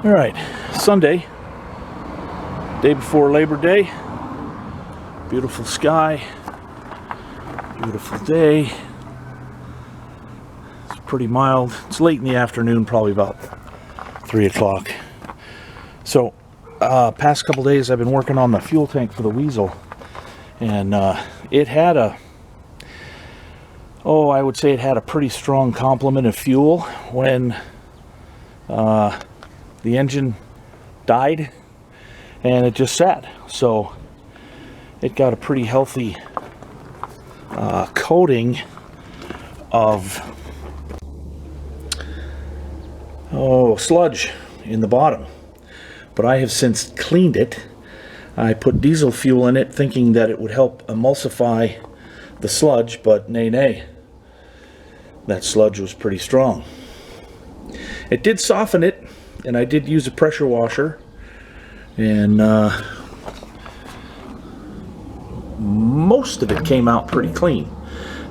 All right, Sunday, day before Labor Day. Beautiful sky, beautiful day. It's pretty mild. It's late in the afternoon, probably about 3 o'clock. So, past couple days I've been working on the fuel tank for the Weasel, and it had I would say it had a pretty strong complement of fuel when the engine died, and it just sat. So it got a pretty healthy coating of sludge in the bottom. But I have since cleaned it. I put diesel fuel in it thinking that it would help emulsify the sludge, but nay. That sludge was pretty strong. It did soften it, and I did use a pressure washer, and most of it came out pretty clean.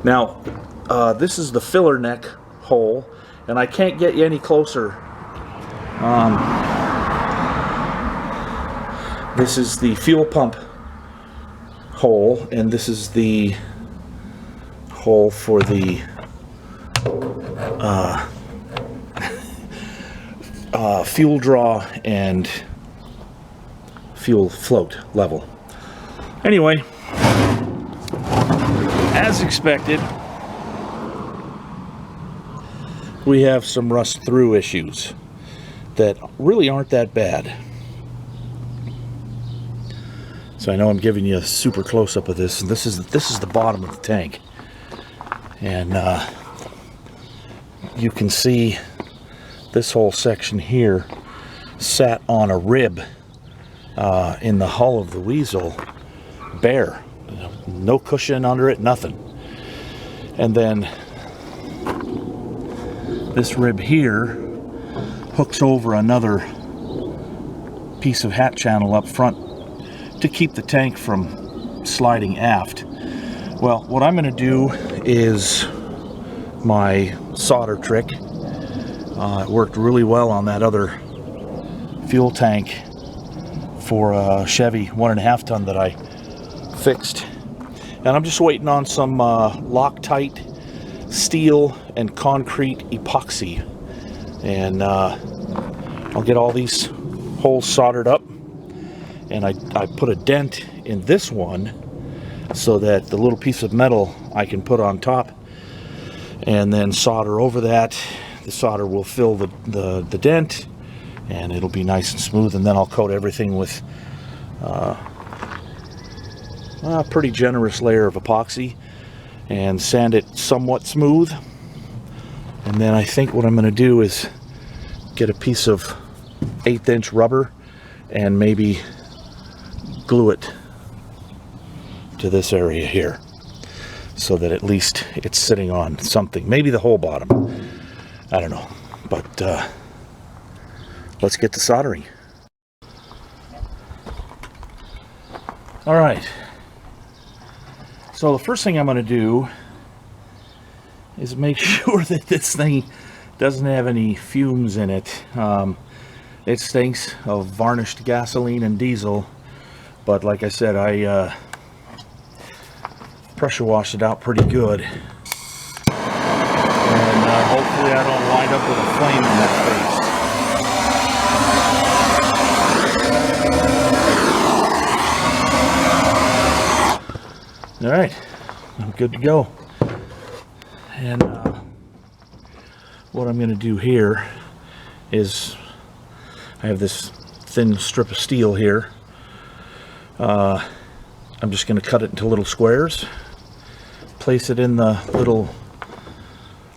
Now, this is the filler neck hole, and I can't get you any closer. This is the fuel pump hole, and this is the hole for the fuel draw and fuel float level. Anyway, as expected, we have some rust through issues that really aren't that bad. So I know I'm giving you a super close-up of this, and this is the bottom of the tank, and you can see this whole section here sat on a rib in the hull of the Weasel, bare, no cushion under it, nothing. And then this rib here hooks over another piece of hat channel up front to keep the tank from sliding aft. Well, what I'm going to do is my solder trick. It worked really well on that other fuel tank for a Chevy 1.5 ton that I fixed. And I'm just waiting on some Loctite steel and concrete epoxy. And I'll get all these holes soldered up. And I put a dent in this one so that the little piece of metal I can put on top and then solder over that. The solder will fill the dent, and it'll be nice and smooth, and then I'll coat everything with a pretty generous layer of epoxy and sand it somewhat smooth. And then I think what I'm going to do is get a piece of 1/8 inch rubber and maybe glue it to this area here so that at least it's sitting on something, maybe the whole bottom. I don't know, but let's get to soldering. All right, so the first thing I'm going to do is make sure that this thing doesn't have any fumes in it. It stinks of varnished gasoline and diesel, but like I said, I pressure washed it out pretty good. Hopefully I don't wind up with a flame in that face. All right, I'm good to go. And what I'm going to do here is I have this thin strip of steel here. I'm just going to cut it into little squares, place it in the little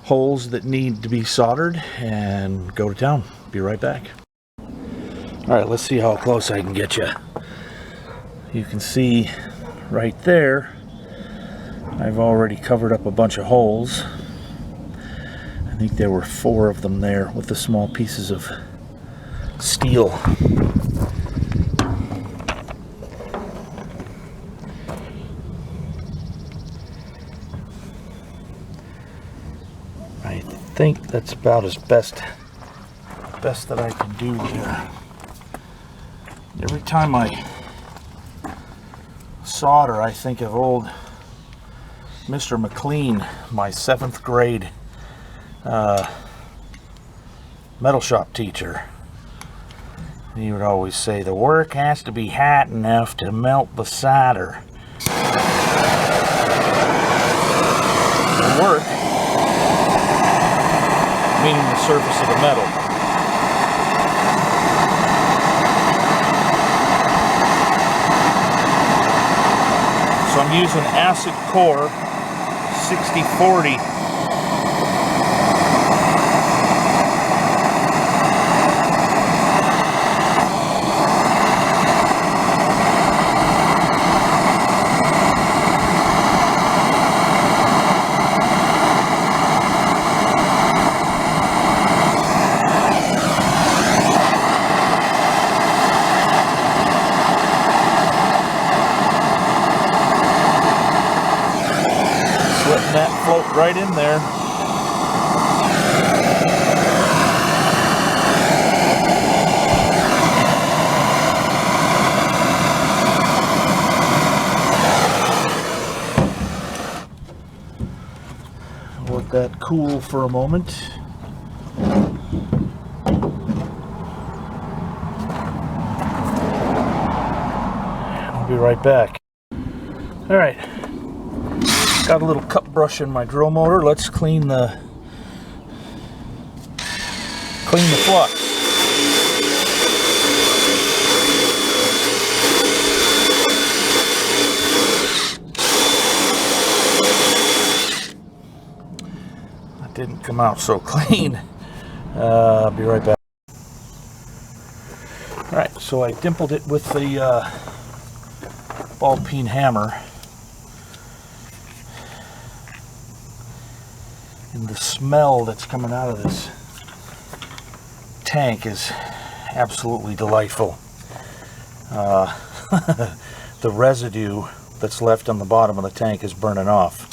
holes that need to be soldered, and go to town. Be right back. All right, let's see how close I can get you. You can see right there I've already covered up a bunch of holes. I think there were 4 of them there with the small pieces of steel. I think that's about as best best that I can do here. Every time I solder, I think of old Mr. McLean, my 7th grade metal shop teacher. He would always say, the work has to be hot enough to melt the solder. The work, meaning the surface of the metal. So I'm using acid core 6040. Letting that float right in there. Let that cool for a moment. I'll be right back. All right. Got a little cup brush in my drill motor. Let's clean the flux. That didn't come out so clean. I'll be right back. All right, so I dimpled it with the ball peen hammer. And the smell that's coming out of this tank is absolutely delightful. The residue that's left on the bottom of the tank is burning off.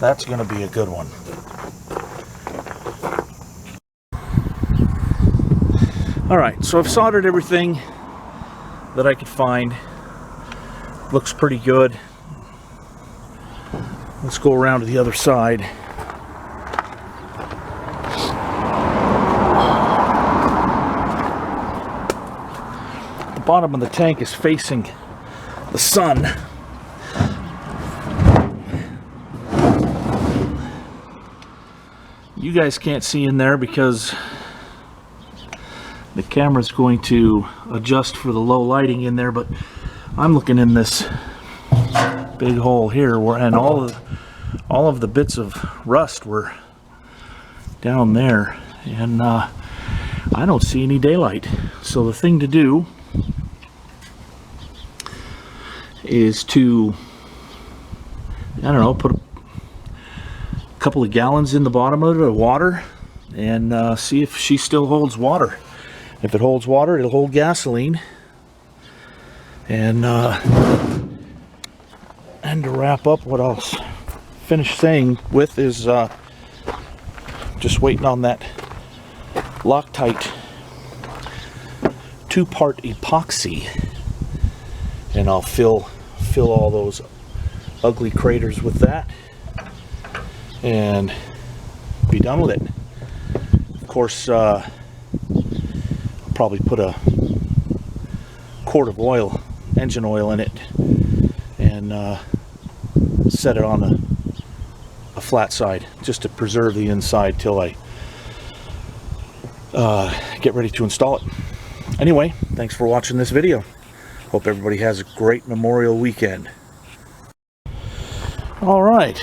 That's going to be a good one. Alright, so I've soldered everything that I could find. Looks pretty good. Let's go around to the other side. The bottom of the tank is facing the sun. You guys can't see in there because the camera's going to adjust for the low lighting in there, but I'm looking in this big hole here and all of the bits of rust were down there, and I don't see any daylight. So the thing to do is to, I don't know, put a couple of gallons in the bottom of it of water and see if she still holds water. If it holds water, it'll hold gasoline. And to wrap up, what I'll finish saying with is just waiting on that Loctite 2-part epoxy, and I'll fill all those ugly craters with that and be done with it. Of course, I'll probably put a quart of oil, engine oil, in it and set it on a flat side just to preserve the inside till I get ready to install it. Anyway, thanks for watching this video. Hope everybody has a great Memorial weekend. All right,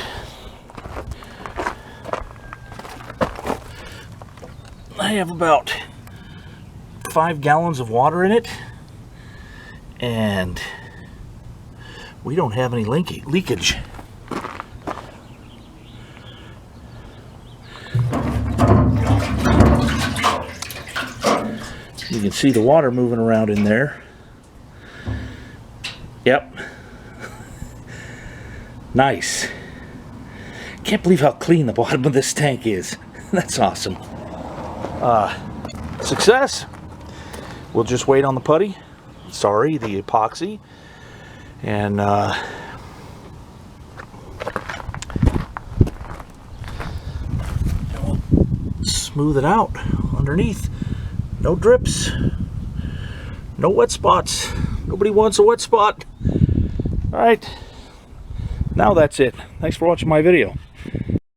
I have about 5 gallons of water in it, and we don't have any leakage. You can see the water moving around in there. Yep. Nice. Can't believe how clean the bottom of this tank is. That's awesome. Success. We'll just wait on the putty. Sorry, the epoxy. And we'll smooth it out underneath. No drips. No wet spots. Nobody wants a wet spot. All right. Now that's it. Thanks for watching my video.